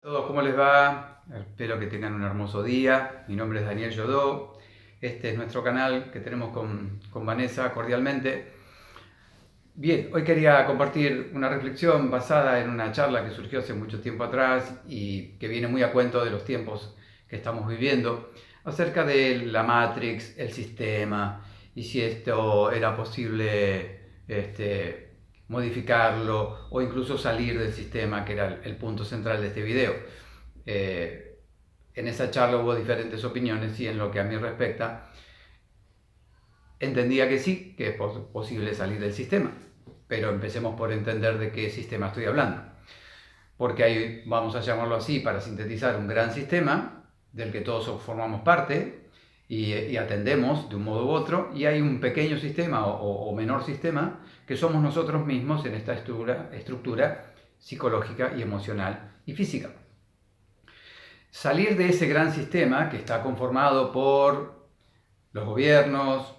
Todos, ¿cómo les va? Espero que tengan un hermoso día. Mi nombre es Daniel Yodó. Este es nuestro canal que tenemos con Vanessa cordialmente. Bien, hoy quería compartir una reflexión basada en una charla que surgió hace mucho tiempo atrás y que viene muy a cuento de los tiempos que estamos viviendo, acerca de la Matrix, el sistema, y si esto era posible modificarlo o incluso salir del sistema, que era el punto central de este video. Eh, en esa charla hubo diferentes opiniones y en lo que a mí respecta, entendía que sí, que es posible salir del sistema, pero empecemos por entender de qué sistema estoy hablando. Porque hay, vamos a llamarlo así, para sintetizar, un gran sistema del que todos formamos parte y atendemos de un modo u otro, y hay un pequeño sistema o menor sistema que somos nosotros mismos en esta estructura psicológica y emocional y física. Salir de ese gran sistema que está conformado por los gobiernos,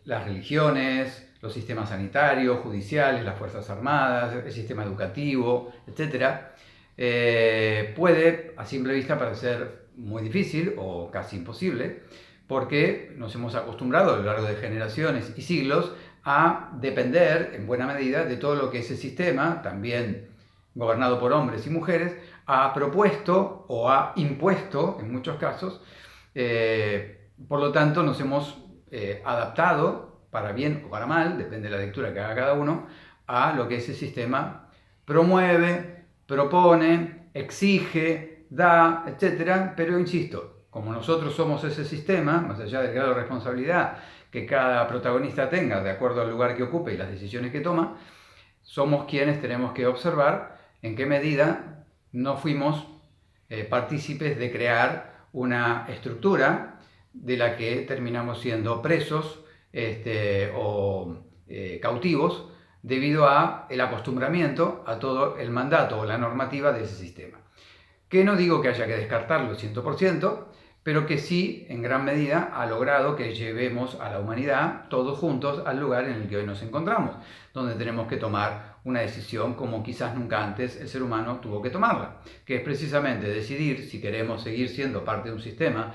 las religiones, los sistemas sanitarios, judiciales, las fuerzas armadas, el sistema educativo, etc., puede a simple vista parecer muy difícil o casi imposible, porque nos hemos acostumbrado a lo largo de generaciones y siglos a depender en buena medida de todo lo que ese sistema, también gobernado por hombres y mujeres, ha propuesto o ha impuesto en muchos casos. Por lo tanto, nos hemos adaptado, para bien o para mal, depende de la lectura que haga cada uno, a lo que ese sistema promueve, propone, exige, da, etc. Pero insisto, como nosotros somos ese sistema, más allá del grado de responsabilidad que cada protagonista tenga de acuerdo al lugar que ocupe y las decisiones que toma, somos quienes tenemos que observar en qué medida no fuimos partícipes de crear una estructura de la que terminamos siendo presos o cautivos debido a el acostumbramiento a todo el mandato o la normativa de ese sistema. Que no digo que haya que descartarlo 100%, pero que sí, en gran medida, ha logrado que llevemos a la humanidad todos juntos al lugar en el que hoy nos encontramos, donde tenemos que tomar una decisión como quizás nunca antes el ser humano tuvo que tomarla, que es precisamente decidir si queremos seguir siendo parte de un sistema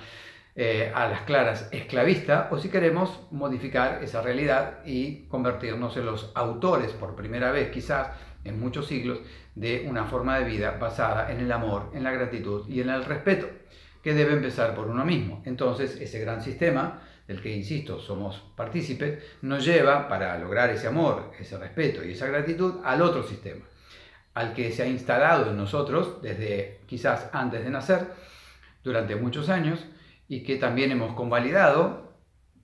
a las claras esclavista, o si queremos modificar esa realidad y convertirnos en los autores, por primera vez quizás en muchos siglos, de una forma de vida basada en el amor, en la gratitud y en el respeto, que debe empezar por uno mismo. Entonces, ese gran sistema, del que, insisto, somos partícipes, nos lleva, para lograr ese amor, ese respeto y esa gratitud, al otro sistema, al que se ha instalado en nosotros desde quizás antes de nacer, durante muchos años, y que también hemos convalidado,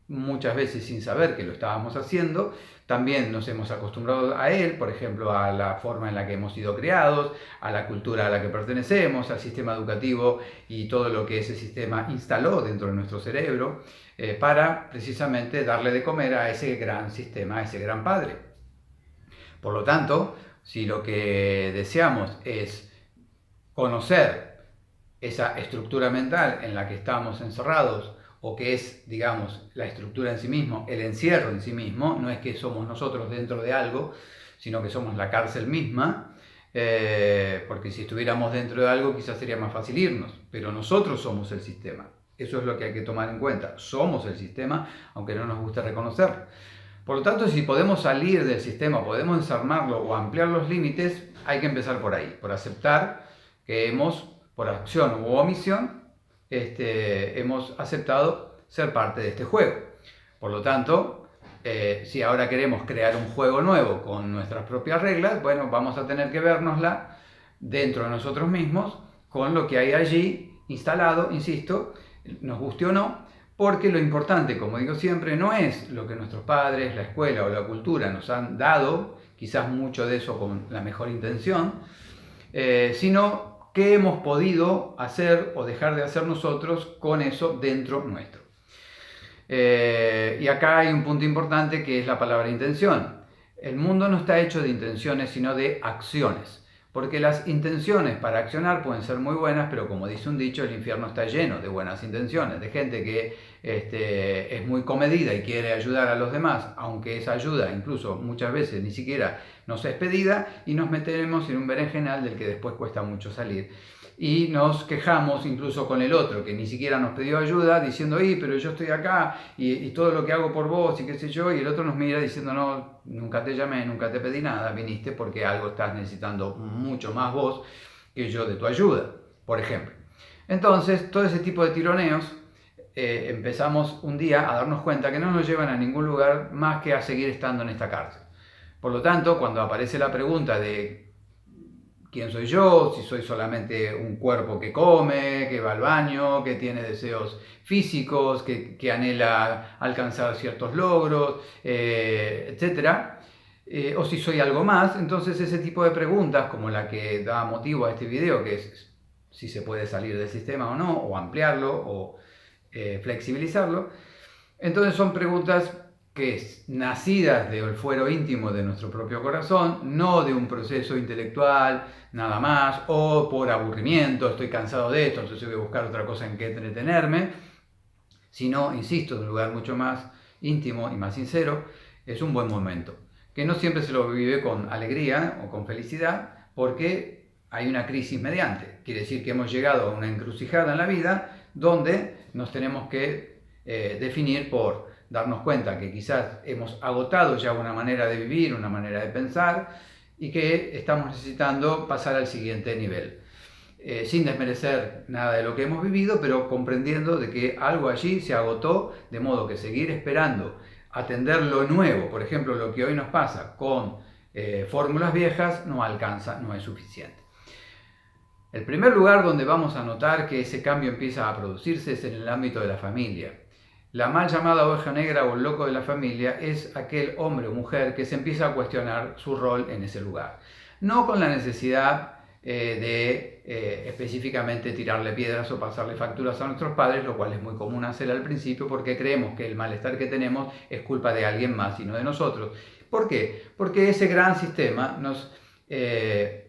muchas veces sin saber que lo estábamos haciendo. También nos hemos acostumbrado a él, por ejemplo, a la forma en la que hemos sido criados, a la cultura a la que pertenecemos, al sistema educativo y todo lo que ese sistema instaló dentro de nuestro cerebro, para precisamente darle de comer a ese gran sistema, a ese gran padre. Por lo tanto, si lo que deseamos es conocer esa estructura mental en la que estamos encerrados, o que es, digamos, la estructura en sí mismo, el encierro en sí mismo, no es que somos nosotros dentro de algo, sino que somos la cárcel misma, porque si estuviéramos dentro de algo quizás sería más fácil irnos, pero nosotros somos el sistema. Eso es lo que hay que tomar en cuenta, somos el sistema, aunque no nos guste reconocerlo. Por lo tanto, si podemos salir del sistema, podemos desarmarlo o ampliar los límites, hay que empezar por ahí, por aceptar que por acción u omisión, hemos aceptado ser parte de este juego. Por lo tanto, si ahora queremos crear un juego nuevo con nuestras propias reglas, bueno, vamos a tener que vernosla dentro de nosotros mismos con lo que hay allí instalado, insisto, nos guste o no, porque lo importante, como digo siempre, no es lo que nuestros padres, la escuela o la cultura nos han dado, quizás mucho de eso con la mejor intención, sino qué hemos podido hacer o dejar de hacer nosotros con eso dentro nuestro. Y acá hay un punto importante, que es la palabra intención. El mundo no está hecho de intenciones, sino de acciones. Porque las intenciones para accionar pueden ser muy buenas, pero como dice un dicho, el infierno está lleno de buenas intenciones, de gente que es muy comedida y quiere ayudar a los demás, aunque esa ayuda incluso muchas veces ni siquiera nos es pedida, y nos metemos en un berenjenal del que después cuesta mucho salir. y nos quejamos incluso con el otro, que ni siquiera nos pidió ayuda, diciendo, pero yo estoy acá y todo lo que hago por vos y qué sé yo, y el otro nos mira diciendo, no, nunca te llamé, nunca te pedí nada, viniste porque algo estás necesitando mucho más vos que yo de tu ayuda, por ejemplo. Entonces, todo ese tipo de tironeos empezamos un día a darnos cuenta que no nos llevan a ningún lugar más que a seguir estando en esta cárcel. Por lo tanto, cuando aparece la pregunta de quién soy yo, si soy solamente un cuerpo que come, que va al baño, que tiene deseos físicos, que anhela alcanzar ciertos logros, etc., o si soy algo más, entonces ese tipo de preguntas, como la que da motivo a este video, que es si se puede salir del sistema o no, o ampliarlo, o flexibilizarlo, entonces son preguntas que es nacidas del fuero íntimo de nuestro propio corazón, no de un proceso intelectual, nada más, o por aburrimiento, estoy cansado de esto, entonces voy a buscar otra cosa en que entretenerme, sino, insisto, de un lugar mucho más íntimo y más sincero, es un buen momento, que no siempre se lo vive con alegría o con felicidad, porque hay una crisis mediante, quiere decir que hemos llegado a una encrucijada en la vida donde nos tenemos que definir por darnos cuenta que quizás hemos agotado ya una manera de vivir, una manera de pensar y que estamos necesitando pasar al siguiente nivel. Sin desmerecer nada de lo que hemos vivido, pero comprendiendo de que algo allí se agotó, de modo que seguir esperando atender lo nuevo, por ejemplo, lo que hoy nos pasa con fórmulas viejas, no alcanza, no es suficiente. El primer lugar donde vamos a notar que ese cambio empieza a producirse es en el ámbito de la familia. La mal llamada oveja negra o el loco de la familia es aquel hombre o mujer que se empieza a cuestionar su rol en ese lugar. No con la necesidad de específicamente tirarle piedras o pasarle facturas a nuestros padres, lo cual es muy común hacer al principio porque creemos que el malestar que tenemos es culpa de alguien más y no de nosotros. ¿Por qué? Porque ese gran sistema nos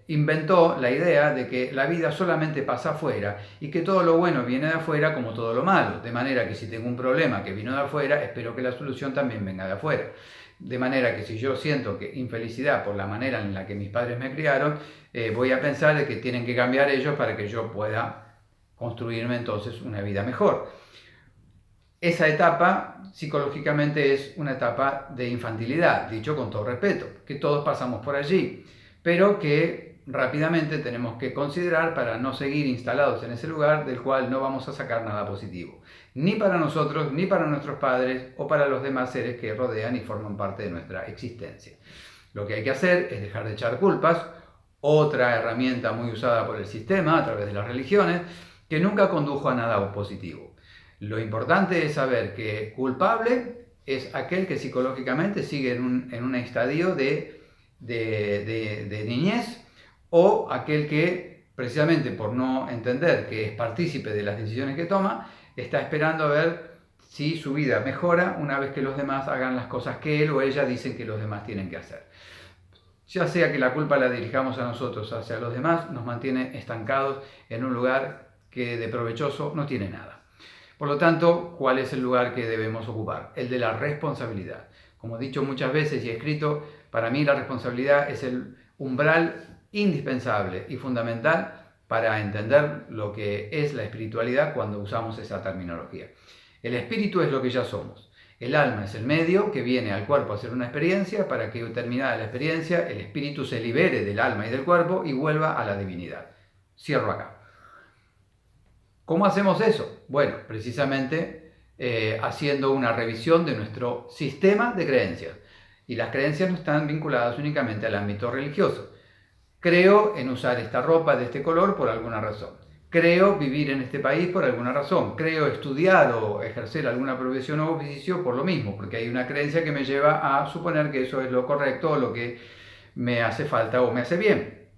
inventó la idea de que la vida solamente pasa afuera y que todo lo bueno viene de afuera como todo lo malo, de manera que si tengo un problema que vino de afuera, espero que la solución también venga de afuera. De manera que si yo siento que infelicidad por la manera en la que mis padres me criaron, voy a pensar de que tienen que cambiar ellos para que yo pueda construirme entonces una vida mejor. Esa etapa psicológicamente es una etapa de infantilidad, dicho con todo respeto, que todos pasamos por allí, pero que rápidamente tenemos que considerar para no seguir instalados en ese lugar del cual no vamos a sacar nada positivo, ni para nosotros, ni para nuestros padres o para los demás seres que rodean y forman parte de nuestra existencia. Lo que hay que hacer es dejar de echar culpas, otra herramienta muy usada por el sistema a través de las religiones, que nunca condujo a nada positivo. Lo importante es saber que culpable es aquel que psicológicamente sigue en un estadio de niñez, o aquel que precisamente por no entender que es partícipe de las decisiones que toma, está esperando a ver si su vida mejora una vez que los demás hagan las cosas que él o ella dicen que los demás tienen que hacer. Ya sea que la culpa la dirijamos a nosotros o hacia los demás, nos mantiene estancados en un lugar que de provechoso no tiene nada. Por lo tanto, ¿cuál es el lugar que debemos ocupar? El de la responsabilidad. Como he dicho muchas veces y he escrito, para mí la responsabilidad es el umbral indispensable y fundamental para entender lo que es la espiritualidad cuando usamos esa terminología. El espíritu es lo que ya somos. El alma es el medio que viene al cuerpo a hacer una experiencia para que, terminada la experiencia, el espíritu se libere del alma y del cuerpo y vuelva a la divinidad. Cierro acá. ¿Cómo hacemos eso? Bueno, precisamente haciendo una revisión de nuestro sistema de creencias. Y las creencias no están vinculadas únicamente al ámbito religioso. Creo en usar esta ropa de este color por alguna razón. Creo vivir en este país por alguna razón. Creo estudiar o ejercer alguna profesión o oficio por lo mismo, porque hay una creencia que me lleva a suponer que eso es lo correcto o lo que me hace falta o me hace bien.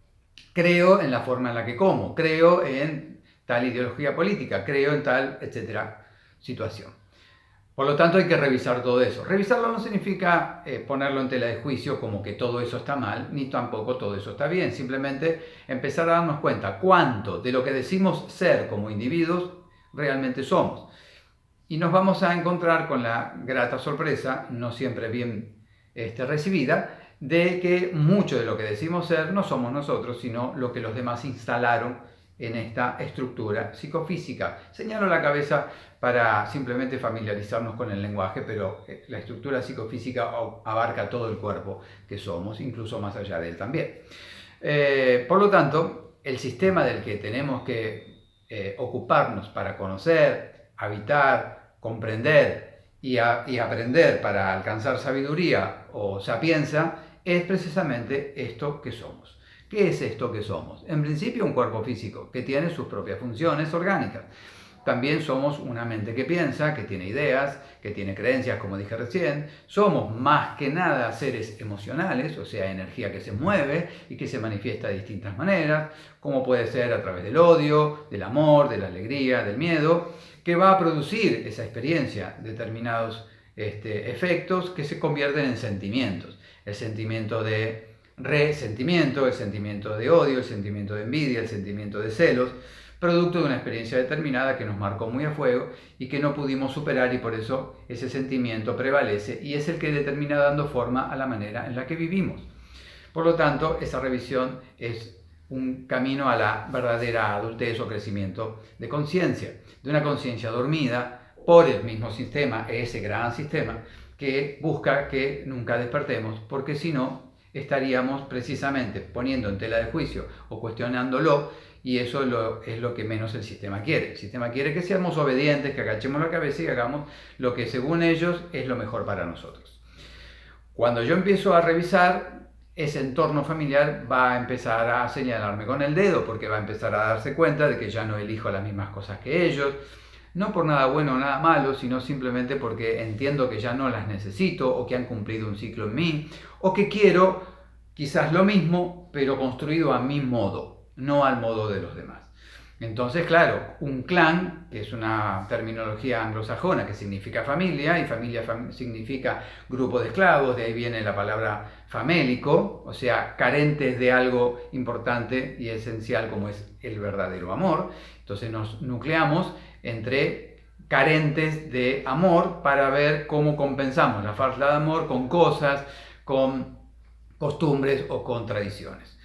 Creo en la forma en la que como. Creo en tal ideología política, creo en tal, etcétera, situación. Por lo tanto, hay que revisar todo eso. Revisarlo no significa ponerlo en tela de juicio como que todo eso está mal, ni tampoco todo eso está bien. Simplemente empezar a darnos cuenta cuánto de lo que decimos ser como individuos realmente somos. Y nos vamos a encontrar con la grata sorpresa, no siempre bien recibida, de que mucho de lo que decimos ser no somos nosotros, sino lo que los demás instalaron en esta estructura psicofísica. Señalo la cabeza para simplemente familiarizarnos con el lenguaje, pero la estructura psicofísica abarca todo el cuerpo que somos, incluso más allá de él también. Por lo tanto, el sistema del que tenemos que ocuparnos para conocer, habitar, comprender y aprender para alcanzar sabiduría o sapienza es precisamente esto que somos. ¿Qué es esto que somos? En principio, un cuerpo físico que tiene sus propias funciones orgánicas. También somos una mente que piensa, que tiene ideas, que tiene creencias, como dije recién. Somos más que nada seres emocionales, o sea, energía que se mueve y que se manifiesta de distintas maneras, como puede ser a través del odio, del amor, de la alegría, del miedo, que va a producir esa experiencia, determinados efectos que se convierten en sentimientos. El sentimiento de resentimiento, el sentimiento de odio, el sentimiento de envidia, el sentimiento de celos, producto de una experiencia determinada que nos marcó muy a fuego y que no pudimos superar, y por eso ese sentimiento prevalece y es el que determina dando forma a la manera en la que vivimos. Por lo tanto, esa revisión es un camino a la verdadera adultez o crecimiento de conciencia, de una conciencia dormida por el mismo sistema, ese gran sistema que busca que nunca despertemos, porque si no estaríamos precisamente poniendo en tela de juicio o cuestionándolo, y eso es lo que menos el sistema quiere. El sistema quiere que seamos obedientes, que agachemos la cabeza y hagamos lo que según ellos es lo mejor para nosotros. Cuando yo empiezo a revisar, ese entorno familiar va a empezar a señalarme con el dedo, porque va a empezar a darse cuenta de que ya no elijo las mismas cosas que ellos, no por nada bueno o nada malo, sino simplemente porque entiendo que ya no las necesito, o que han cumplido un ciclo en mí, o que quiero quizás lo mismo, pero construido a mi modo, no al modo de los demás. Entonces, claro, un clan, que es una terminología anglosajona que significa familia, y familia significa grupo de esclavos, de ahí viene la palabra famélico, o sea, carentes de algo importante y esencial como es el verdadero amor. Entonces nos nucleamos entre carentes de amor para ver cómo compensamos la falta de amor con cosas, con costumbres o con tradiciones.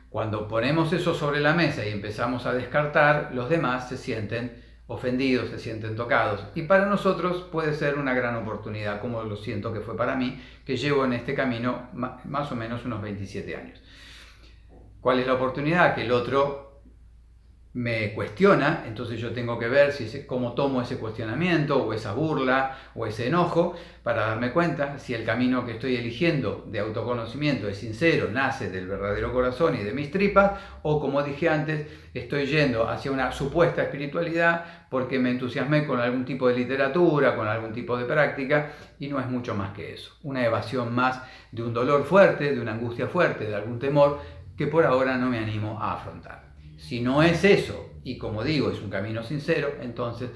Cuando ponemos eso sobre la mesa y empezamos a descartar, los demás se sienten ofendidos, se sienten tocados. Y para nosotros puede ser una gran oportunidad, como lo siento que fue para mí, que llevo en este camino más o menos unos 27 años. ¿Cuál es la oportunidad? Que el otro me cuestiona, entonces yo tengo que ver cómo tomo ese cuestionamiento o esa burla o ese enojo para darme cuenta si el camino que estoy eligiendo de autoconocimiento es sincero, nace del verdadero corazón y de mis tripas, o como dije antes, estoy yendo hacia una supuesta espiritualidad porque me entusiasmé con algún tipo de literatura, con algún tipo de práctica, y no es mucho más que eso, una evasión más de un dolor fuerte, de una angustia fuerte, de algún temor que por ahora no me animo a afrontar. Si no es eso, y como digo, es un camino sincero, entonces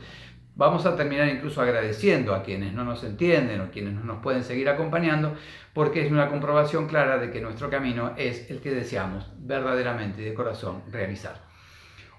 vamos a terminar incluso agradeciendo a quienes no nos entienden o quienes no nos pueden seguir acompañando, porque es una comprobación clara de que nuestro camino es el que deseamos verdaderamente y de corazón realizar.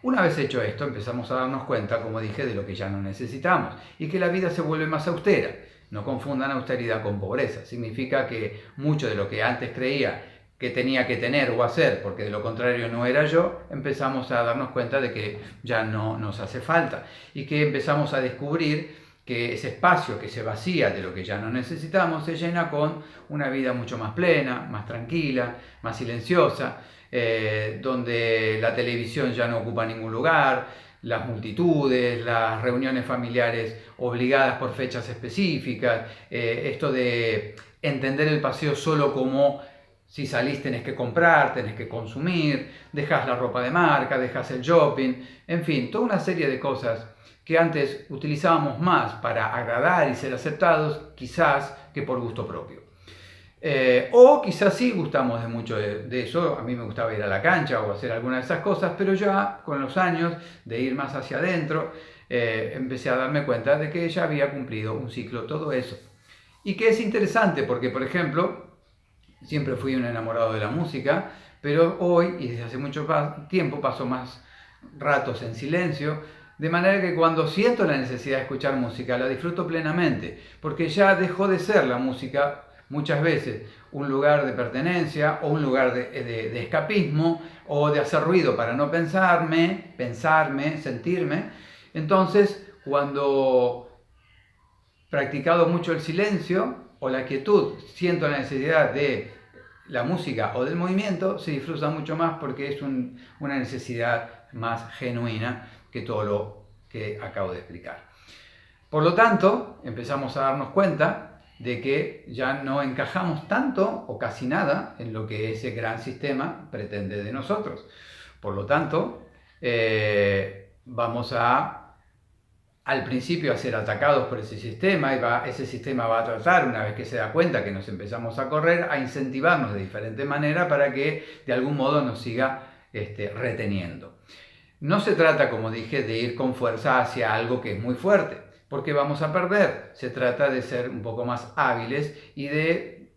Una vez hecho esto, empezamos a darnos cuenta, como dije, de lo que ya no necesitamos y que la vida se vuelve más austera. No confundan austeridad con pobreza. Significa que mucho de lo que antes creía que tenía que tener o hacer, porque de lo contrario no era yo, empezamos a darnos cuenta de que ya no nos hace falta, y que empezamos a descubrir que ese espacio que se vacía de lo que ya no necesitamos se llena con una vida mucho más plena, más tranquila, más silenciosa, donde la televisión ya no ocupa ningún lugar, las multitudes, las reuniones familiares obligadas por fechas específicas, esto de entender el paseo solo como si salís tenés que comprar, tenés que consumir, dejás la ropa de marca, dejás el shopping, en fin, toda una serie de cosas que antes utilizábamos más para agradar y ser aceptados, quizás que por gusto propio. O quizás sí gustamos de mucho de eso, a mí me gustaba ir a la cancha o hacer alguna de esas cosas, pero ya con los años de ir más hacia adentro, empecé a darme cuenta de que ya había cumplido un ciclo todo eso. Y que es interesante porque, por ejemplo, siempre fui un enamorado de la música, pero hoy y desde hace mucho tiempo paso más ratos en silencio, de manera que cuando siento la necesidad de escuchar música la disfruto plenamente, porque ya dejó de ser la música muchas veces un lugar de pertenencia o un lugar de escapismo o de hacer ruido para no pensarme, sentirme. Entonces, cuando practicado mucho el silencio o la quietud, siento la necesidad de la música o del movimiento, se disfruta mucho más porque es una necesidad más genuina que todo lo que acabo de explicar. Por lo tanto, empezamos a darnos cuenta de que ya no encajamos tanto o casi nada en lo que ese gran sistema pretende de nosotros. Por lo tanto, vamos al principio a ser atacados por ese sistema y ese sistema va a tratar, una vez que se da cuenta que nos empezamos a correr, a incentivarnos de diferente manera para que de algún modo nos siga reteniendo. No se trata, como dije, de ir con fuerza hacia algo que es muy fuerte, porque vamos a perder. Se trata de ser un poco más hábiles y de,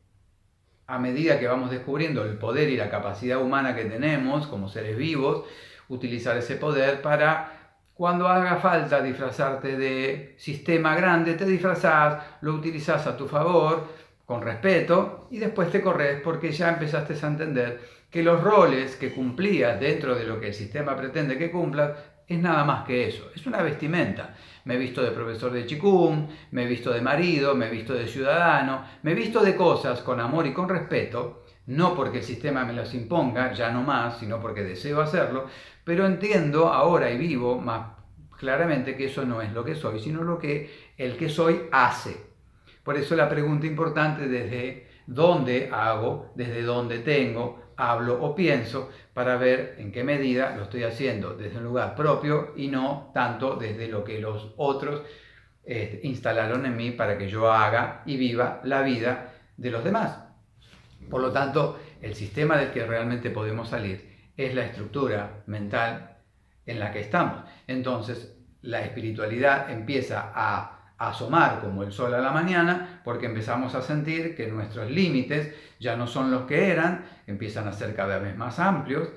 a medida que vamos descubriendo el poder y la capacidad humana que tenemos como seres vivos, utilizar ese poder para, cuando haga falta disfrazarte de sistema grande, te disfrazás, lo utilizás a tu favor, con respeto, y después te corres porque ya empezaste a entender que los roles que cumplías dentro de lo que el sistema pretende que cumplas es nada más que eso, es una vestimenta. Me he visto de profesor de Qigong, me he visto de marido, me he visto de ciudadano, me he visto de cosas con amor y con respeto, no porque el sistema me las imponga, ya no más, sino porque deseo hacerlo, pero entiendo ahora y vivo más claramente que eso no es lo que soy, sino lo que el que soy hace. Por eso la pregunta importante desde dónde hago, desde dónde tengo, hablo o pienso, para ver en qué medida lo estoy haciendo desde un lugar propio y no tanto desde lo que los otros instalaron en mí para que yo haga y viva la vida de los demás. Por lo tanto, el sistema del que realmente podemos salir es la estructura mental en la que estamos. Entonces, la espiritualidad empieza a asomar como el sol a la mañana, porque empezamos a sentir que nuestros límites ya no son los que eran, empiezan a ser cada vez más amplios,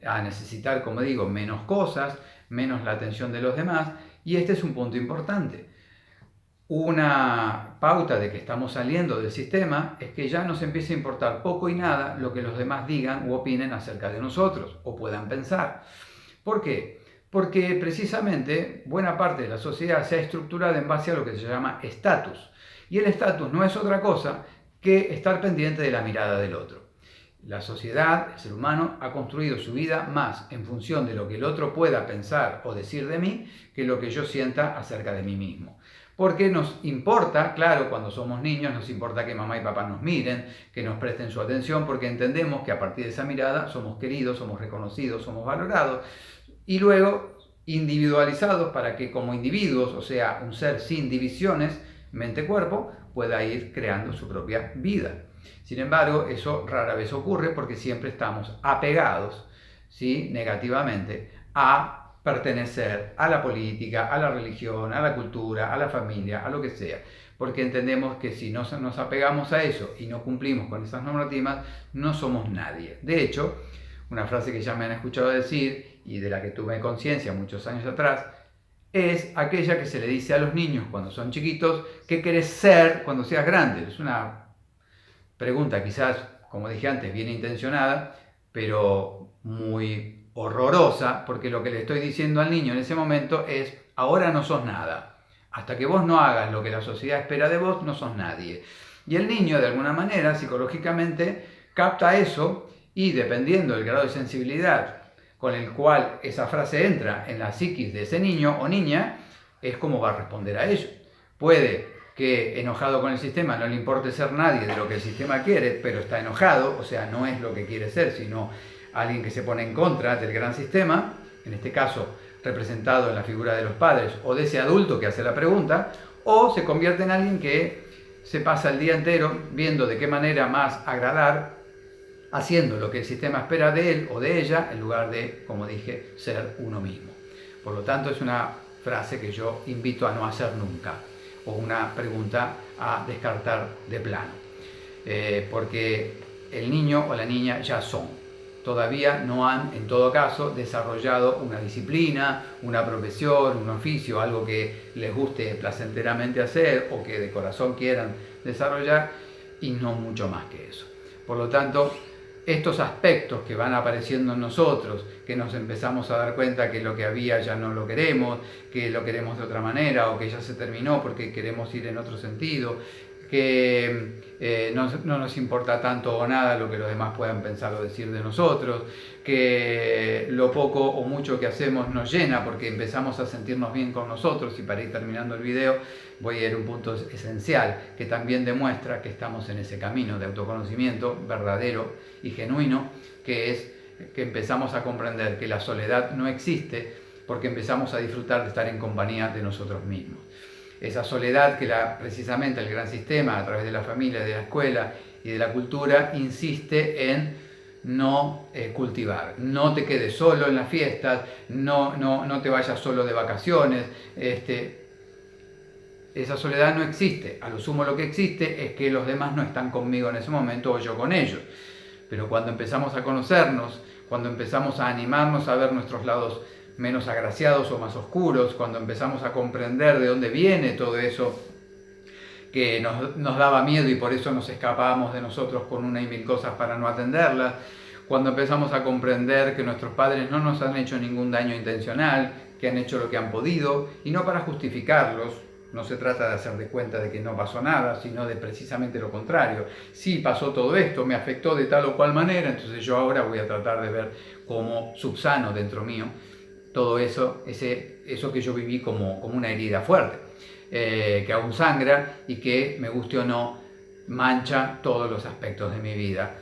a necesitar, como digo, menos cosas, menos la atención de los demás, y este es un punto importante. Una pauta de que estamos saliendo del sistema es que ya nos empieza a importar poco y nada lo que los demás digan u opinen acerca de nosotros o puedan pensar. ¿Por qué? Porque precisamente buena parte de la sociedad se ha estructurado en base a lo que se llama estatus. Y el estatus no es otra cosa que estar pendiente de la mirada del otro. La sociedad, el ser humano, ha construido su vida más en función de lo que el otro pueda pensar o decir de mí que lo que yo sienta acerca de mí mismo. Porque nos importa, claro, cuando somos niños nos importa que mamá y papá nos miren, que nos presten su atención, porque entendemos que a partir de esa mirada somos queridos, somos reconocidos, somos valorados. Y luego individualizados para que como individuos, o sea, un ser sin divisiones, mente-cuerpo, pueda ir creando su propia vida. Sin embargo, eso rara vez ocurre porque siempre estamos apegados, ¿sí?, negativamente a pertenecer a la política, a la religión, a la cultura, a la familia, a lo que sea. Porque entendemos que si no nos apegamos a eso y no cumplimos con esas normativas, no somos nadie. De hecho, una frase que ya me han escuchado decir y de la que tuve conciencia muchos años atrás, es aquella que se le dice a los niños cuando son chiquitos: ¿qué querés ser cuando seas grande? Es una pregunta quizás, como dije antes, bien intencionada, pero muy horrorosa, porque lo que le estoy diciendo al niño en ese momento es: ahora no sos nada. Hasta que vos no hagas lo que la sociedad espera de vos, no sos nadie. Y el niño, de alguna manera, psicológicamente, capta eso y, dependiendo del grado de sensibilidad con el cual esa frase entra en la psiquis de ese niño o niña, es como va a responder a ello. Puede que enojado con el sistema no le importe ser nadie de lo que el sistema quiere, pero está enojado, o sea, no es lo que quiere ser, sino alguien que se pone en contra del gran sistema, en este caso representado en la figura de los padres o de ese adulto que hace la pregunta, o se convierte en alguien que se pasa el día entero viendo de qué manera más agradar, haciendo lo que el sistema espera de él o de ella, en lugar de, como dije, ser uno mismo. Por lo tanto, es una frase que yo invito a no hacer nunca, o una pregunta a descartar de plano, porque el niño o la niña ya son. Todavía no han, en todo caso, desarrollado una disciplina, una profesión, un oficio, algo que les guste placenteramente hacer o que de corazón quieran desarrollar. y no mucho más que eso. Por lo tanto, estos aspectos que van apareciendo en nosotros, que nos empezamos a dar cuenta que lo que había ya no lo queremos, que lo queremos de otra manera o que ya se terminó porque queremos ir en otro sentido, que no nos importa tanto o nada lo que los demás puedan pensar o decir de nosotros, que lo poco o mucho que hacemos nos llena porque empezamos a sentirnos bien con nosotros. Y para ir terminando el video voy a ir a un punto esencial que también demuestra que estamos en ese camino de autoconocimiento verdadero y genuino, que es que empezamos a comprender que la soledad no existe porque empezamos a disfrutar de estar en compañía de nosotros mismos. Esa soledad que precisamente el gran sistema, a través de la familia, de la escuela y de la cultura, insiste en no cultivar. No te quedes solo en las fiestas, no te vayas solo de vacaciones. Esa soledad no existe. A lo sumo lo que existe es que los demás no están conmigo en ese momento o yo con ellos. Pero cuando empezamos a conocernos, cuando empezamos a animarnos a ver nuestros lados menos agraciados o más oscuros, cuando empezamos a comprender de dónde viene todo eso que nos daba miedo y por eso nos escapábamos de nosotros con una y mil cosas para no atenderlas, cuando empezamos a comprender que nuestros padres no nos han hecho ningún daño intencional, que han hecho lo que han podido, y no para justificarlos. No se trata de hacer de cuenta de que no pasó nada, sino de precisamente lo contrario. Sí, pasó todo esto, me afectó de tal o cual manera, entonces yo ahora voy a tratar de ver cómo subsano dentro mío todo eso, eso que yo viví como una herida fuerte, que aún sangra y que, me guste o no, mancha todos los aspectos de mi vida,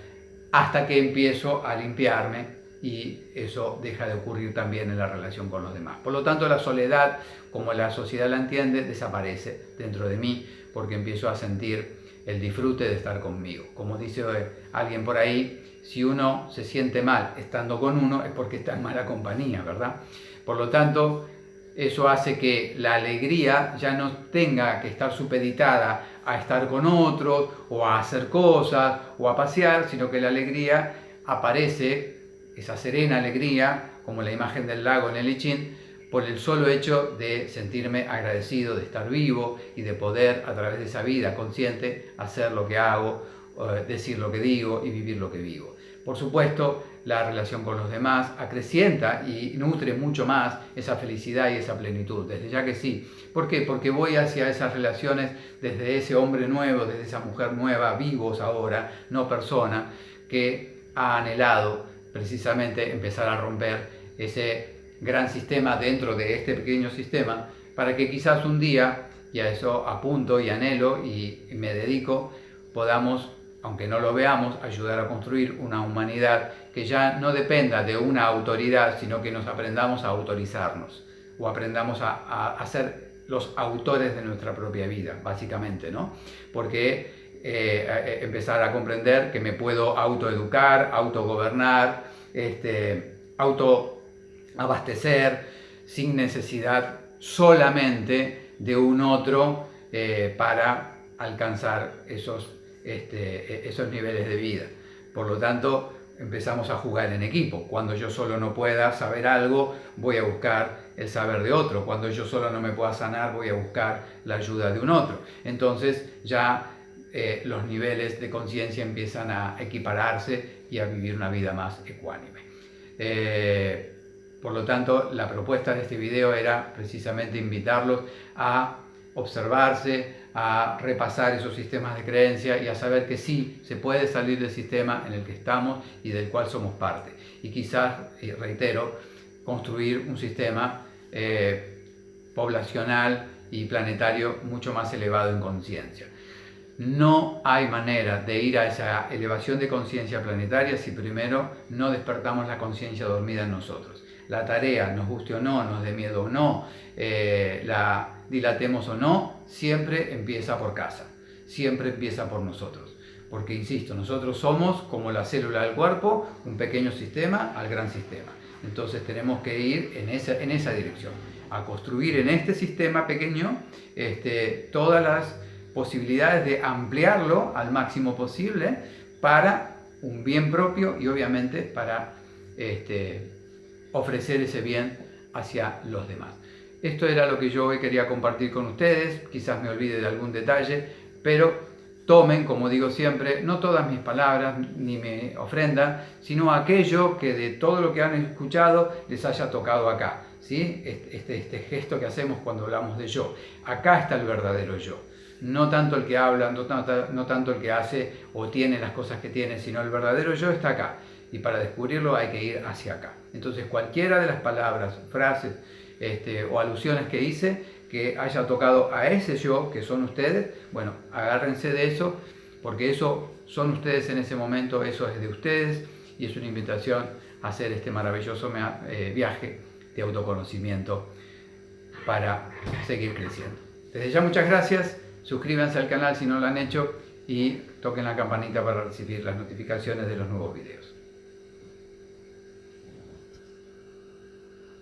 hasta que empiezo a limpiarme y eso deja de ocurrir también en la relación con los demás. Por lo tanto, la soledad, como la sociedad la entiende, desaparece dentro de mí porque empiezo a sentir el disfrute de estar conmigo. Como dice alguien por ahí, si uno se siente mal estando con uno es porque está en mala compañía, ¿verdad? Por lo tanto, eso hace que la alegría ya no tenga que estar supeditada a estar con otros o a hacer cosas o a pasear, sino que la alegría aparece, esa serena alegría, como la imagen del lago en el I Ching, por el solo hecho de sentirme agradecido de estar vivo y de poder, a través de esa vida consciente, hacer lo que hago, decir lo que digo y vivir lo que vivo. Por supuesto, la relación con los demás acrecienta y nutre mucho más esa felicidad y esa plenitud, desde ya que sí. ¿Por qué? Porque voy hacia esas relaciones desde ese hombre nuevo, desde esa mujer nueva, vivos ahora, no persona, que ha anhelado precisamente empezar a romper ese gran sistema dentro de este pequeño sistema, para que quizás un día, y a eso apunto y anhelo y me dedico, podamos, aunque no lo veamos, ayudar a construir una humanidad que ya no dependa de una autoridad, sino que nos aprendamos a autorizarnos o aprendamos a ser los autores de nuestra propia vida, básicamente, ¿no? Porque empezar a comprender que me puedo autoeducar, autogobernar, autoabastecer sin necesidad solamente de un otro para alcanzar esos niveles de vida. Por lo tanto, empezamos a jugar en equipo. Cuando yo solo no pueda saber algo, voy a buscar el saber de otro. Cuando yo solo no me pueda sanar, voy a buscar la ayuda de un otro. Entonces ya los niveles de conciencia empiezan a equipararse y a vivir una vida más ecuánime. Por lo tanto, la propuesta de este video era precisamente invitarlos a observarse, a repasar esos sistemas de creencia y a saber que sí, se puede salir del sistema en el que estamos y del cual somos parte. Y quizás, reitero, construir un sistema poblacional y planetario mucho más elevado en conciencia. No hay manera de ir a esa elevación de conciencia planetaria si primero no despertamos la conciencia dormida en nosotros. La tarea, nos guste o no, nos dé miedo o no, la dilatemos o no, siempre empieza por casa, siempre empieza por nosotros. Porque, insisto, nosotros somos como la célula del cuerpo, un pequeño sistema al gran sistema. Entonces tenemos que ir en esa dirección, a construir en este sistema pequeño todas las posibilidades de ampliarlo al máximo posible para un bien propio y obviamente para ofrecer ese bien hacia los demás. Esto era lo que yo hoy quería compartir con ustedes, quizás me olvide de algún detalle, pero tomen, como digo siempre, no todas mis palabras ni mi ofrenda, sino aquello que de todo lo que han escuchado les haya tocado acá, ¿sí? Este gesto que hacemos cuando hablamos de yo. Acá está el verdadero yo. No tanto el que habla, no tanto el que hace o tiene las cosas que tiene, sino el verdadero yo está acá. Y para descubrirlo hay que ir hacia acá. Entonces cualquiera de las palabras, frases o alusiones que hice, que haya tocado a ese yo, que son ustedes, bueno, agárrense de eso, porque eso son ustedes en ese momento, eso es de ustedes, y es una invitación a hacer este maravilloso viaje de autoconocimiento para seguir creciendo. Desde ya muchas gracias, suscríbanse al canal si no lo han hecho y toquen la campanita para recibir las notificaciones de los nuevos videos.